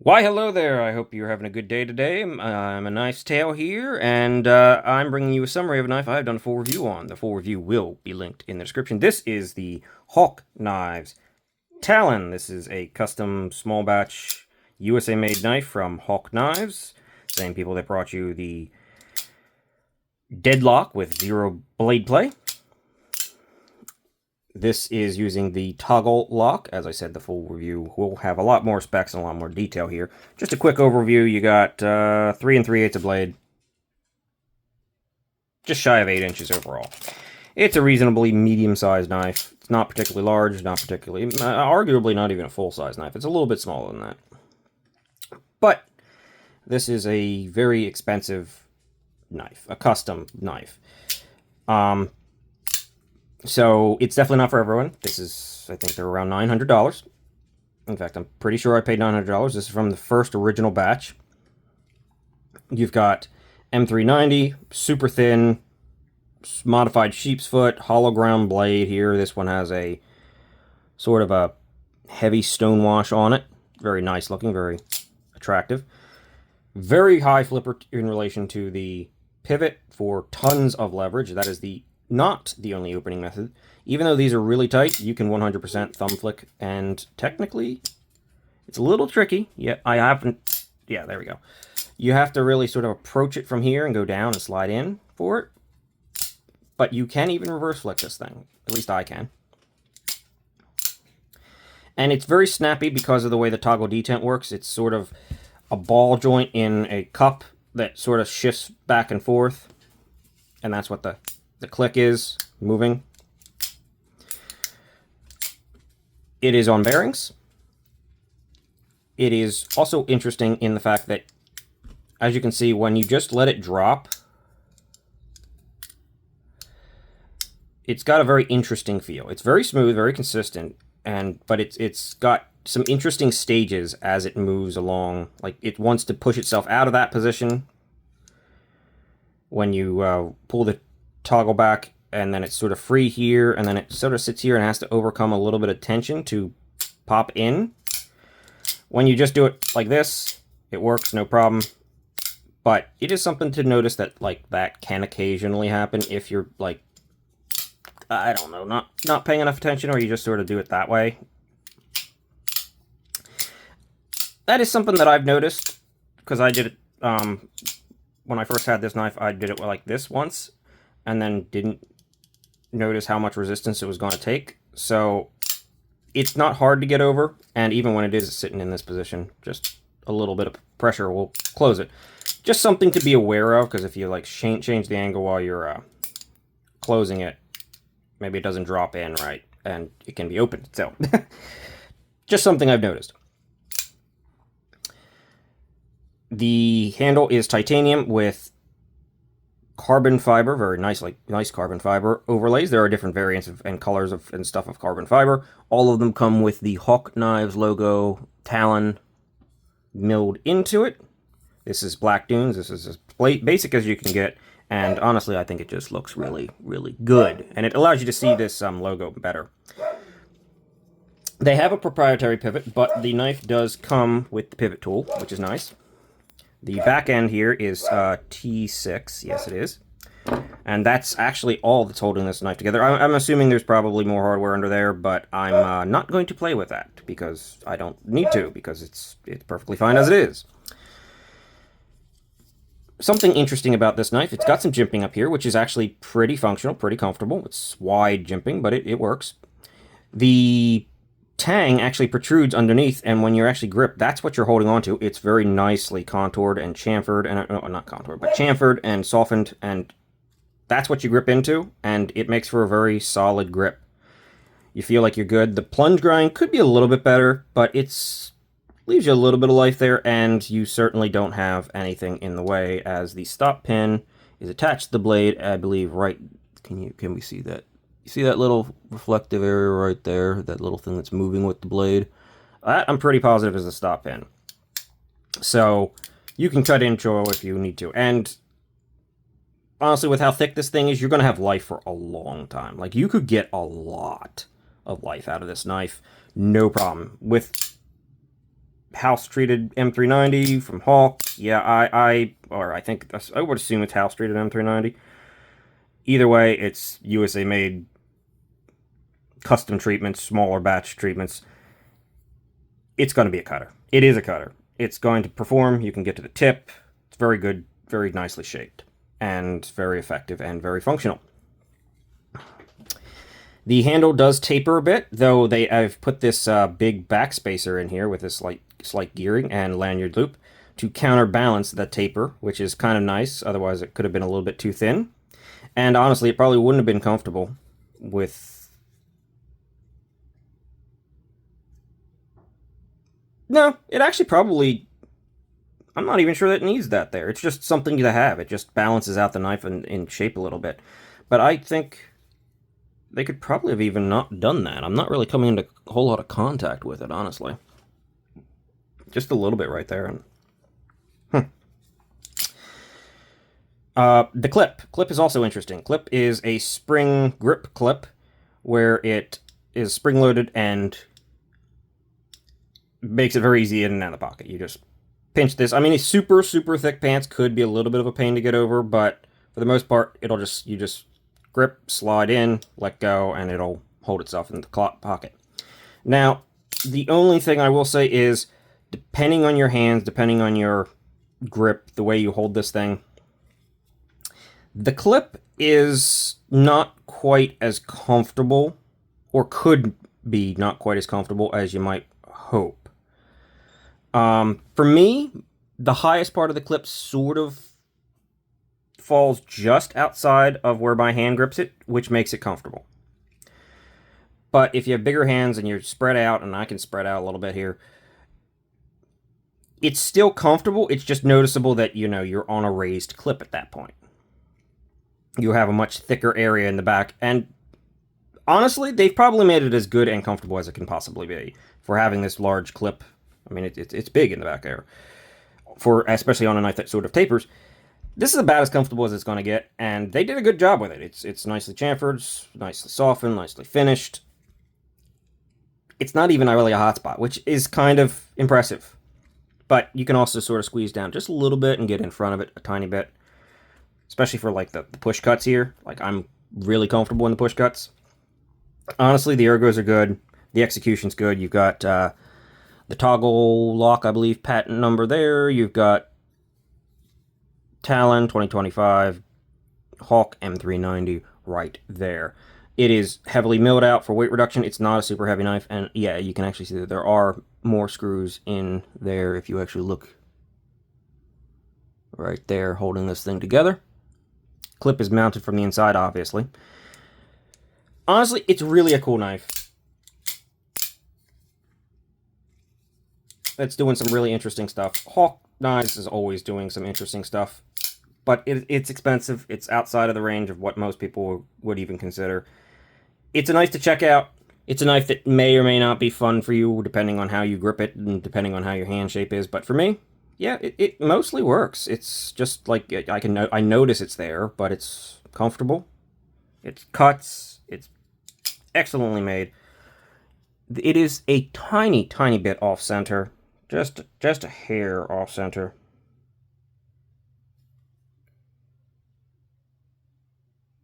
Why, hello there. I hope you're having a good day today. I'm a Knives Tale here, and I'm bringing you a summary of a knife I've done a full review on. The full review will be linked in the description. This is the Hawk Knives Talon. This is a custom small batch USA made knife from Hawk Knives. Same people that brought you the Deadlock with zero blade play. This is using the toggle lock. As I said, the full review will have a lot more specs and a lot more detail here. Just a quick overview. You got 3 3/8 of blade. Just shy of 8 inches overall. It's a reasonably medium-sized knife. It's not particularly large, not particularly, arguably not even a full-size knife. It's a little bit smaller than that. But this is a very expensive knife, a custom knife. So it's definitely not for everyone. This is, I think they're around $900. In fact, I'm pretty sure I paid $900. This is from the first original batch. You've got M390, super thin, modified sheep's foot, hollow ground blade here. This one has a sort of a heavy stone wash on it. Very nice looking, very attractive. Very high flipper in relation to the pivot for tons of leverage. That is not the only opening method. Even though these are really tight, you can 100% thumb flick, and technically, it's a little tricky. Yeah, I haven't. Yeah, there we go. You have to really sort of approach it from here and go down and slide in for it. But you can even reverse flick this thing. At least I can. And it's very snappy because of the way the toggle detent works. It's sort of a ball joint in a cup that sort of shifts back and forth. And that's what the click is, moving. It is on bearings. It is also interesting in the fact that, as you can see, when you just let it drop, it's got a very interesting feel. It's very smooth, very consistent, but it's got some interesting stages as it moves along. Like, it wants to push itself out of that position when you pull the toggle back, and then it's sort of free here, and then it sort of sits here and has to overcome a little bit of tension to pop in. When you just do it like this, it works, no problem. But it is something to notice that, like, that can occasionally happen if you're, like, I don't know, not paying enough attention, or you just sort of do it that way. That is something that I've noticed, because I did it, when I first had this knife, I did it like this once, and then didn't notice how much resistance it was going to take. So it's not hard to get over, and even when it is sitting in this position, just a little bit of pressure will close it. Just something to be aware of, because if you like change the angle while you're closing it, maybe it doesn't drop in right, and it can be open. So just something I've noticed. The handle is titanium with carbon fiber, very nice, nice carbon fiber overlays. There are different variants and colors and stuff of carbon fiber. All of them come with the Hawk Knives logo, Talon, milled into it. This is Black Dunes. This is as basic as you can get, and honestly, I think it just looks really, really good, and it allows you to see this logo better. They have a proprietary pivot, but the knife does come with the pivot tool, which is nice. The back end here is T6, yes it is. And that's actually all that's holding this knife together. I'm assuming there's probably more hardware under there, but I'm not going to play with that, because I don't need to, because it's perfectly fine as it is. Something interesting about this knife, it's got some jimping up here, which is actually pretty functional, pretty comfortable. It's wide jimping, but it works. The tang actually protrudes underneath, and when you're actually gripped, that's what you're holding on to. It's very nicely contoured and chamfered, and not contoured, but chamfered and softened, and that's what you grip into, and it makes for a very solid grip. You feel like you're good. The plunge grind could be a little bit better, but it's leaves you a little bit of life there, and you certainly don't have anything in the way, as the stop pin is attached to the blade, I believe, right. Can we see that? You see that little reflective area right there? That little thing that's moving with the blade? That, I'm pretty positive, is the stop pin. So you can cut intro if you need to. And honestly, with how thick this thing is, you're going to have life for a long time. Like, you could get a lot of life out of this knife. No problem. With house-treated M390 from Hawk. Yeah, I would assume it's house-treated M390. Either way, it's USA-made custom treatments, smaller batch treatments. It's going to be a cutter. It is a cutter. It's going to perform. You can get to the tip. It's very good, very nicely shaped, and very effective and very functional. The handle does taper a bit, though I've put this big backspacer in here with this slight gearing and lanyard loop to counterbalance the taper, which is kind of nice. Otherwise, it could have been a little bit too thin. And honestly, it probably wouldn't have been comfortable with... No, it actually probably... I'm not even sure that it needs that there. It's just something to have. It just balances out the knife in shape a little bit. But I think they could probably have even not done that. I'm not really coming into a whole lot of contact with it, honestly. Just a little bit right there. The clip. Clip is also interesting. Clip is a spring grip clip where it is spring-loaded and makes it very easy in and out of the pocket. You just pinch this. I mean, these super, super thick pants could be a little bit of a pain to get over, but for the most part, you just grip, slide in, let go, and it'll hold itself in the pocket. Now, the only thing I will say is, depending on your hands, depending on your grip, the way you hold this thing, the clip is not quite as comfortable, or could be not quite as comfortable as you might hope. For me, the highest part of the clip sort of falls just outside of where my hand grips it, which makes it comfortable. But if you have bigger hands and you're spread out, and I can spread out a little bit here, it's still comfortable. It's just noticeable that, you know, you're on a raised clip at that point. You have a much thicker area in the back, and honestly, they've probably made it as good and comfortable as it can possibly be for having this large clip. I mean, it's big in the back there, especially on a knife that sort of tapers. This is about as comfortable as it's going to get, and they did a good job with it. It's nicely chamfered, nicely softened, nicely finished. It's not even really a hot spot, which is kind of impressive. But you can also sort of squeeze down just a little bit and get in front of it a tiny bit. Especially for, like, the push cuts here. Like, I'm really comfortable in the push cuts. Honestly, the ergos are good. The execution's good. You've got the toggle lock, I believe, patent number there. You've got Talon 2025, Hawk M390 right there. It is heavily milled out for weight reduction. It's not a super heavy knife. And, yeah, you can actually see that there are more screws in there if you actually look right there holding this thing together. Clip is mounted from the inside, obviously. Honestly, it's really a cool knife. It's doing some really interesting stuff. Hawk Knives is always doing some interesting stuff, but it's expensive. It's outside of the range of what most people would even consider. It's a knife to check out. It's a knife that may or may not be fun for you, depending on how you grip it and depending on how your hand shape is. But for me, yeah, it mostly works. It's just like I notice it's there, but it's comfortable. It cuts. It's excellently made. It is a tiny, tiny bit off center, just a hair off center.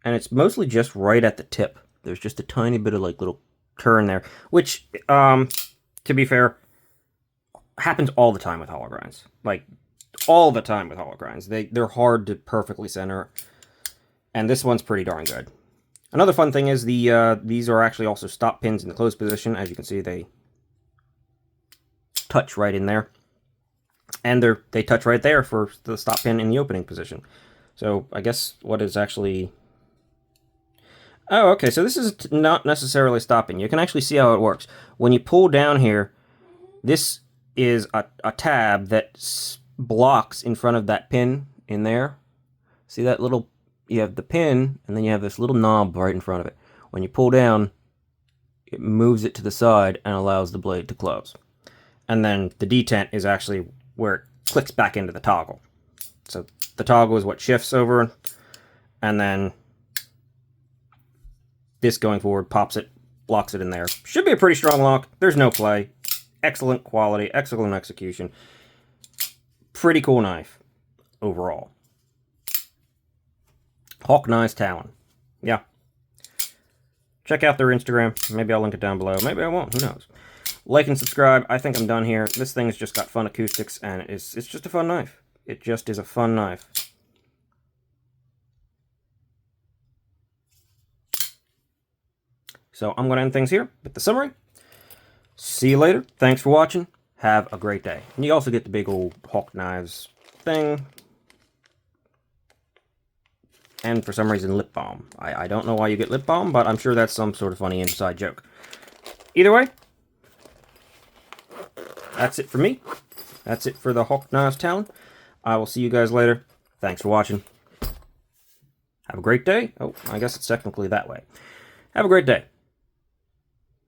And it's mostly just right at the tip. There's just a tiny bit of like little turn there, which, to be fair, happens all the time with hollow grinds. Like, all the time with hollow grinds. They're hard to perfectly center, and this one's pretty darn good. Another fun thing is these are actually also stop pins in the closed position. As you can see, they touch right in there, and they touch right there for the stop pin in the opening position. So I guess what is actually... Oh, okay, so this is not necessarily stopping. You can actually see how it works. When you pull down here, this is a tab that blocks in front of that pin in there. See that little... You have the pin, and then you have this little knob right in front of it. When you pull down, it moves it to the side and allows the blade to close. And then the detent is actually where it clicks back into the toggle. So the toggle is what shifts over, and then this going forward pops it, locks it in there. Should be a pretty strong lock. There's no play. excellent quality, excellent execution. Pretty cool knife overall. Hawk Knives Talon. Yeah. Check out their Instagram. Maybe I'll link it down below. Maybe I won't. Who knows? Like and subscribe. I think I'm done here. This thing's just got fun acoustics, and it's just a fun knife. It just is a fun knife. So I'm going to end things here with the summary. See you later. Thanks for watching. Have a great day. And you also get the big old Hawk Knives thing. And for some reason, lip balm. I don't know why you get lip balm, but I'm sure that's some sort of funny inside joke. Either way, that's it for me. That's it for the Hawk Knives Talon. I will see you guys later. Thanks for watching. Have a great day. Oh, I guess it's technically that way. Have a great day.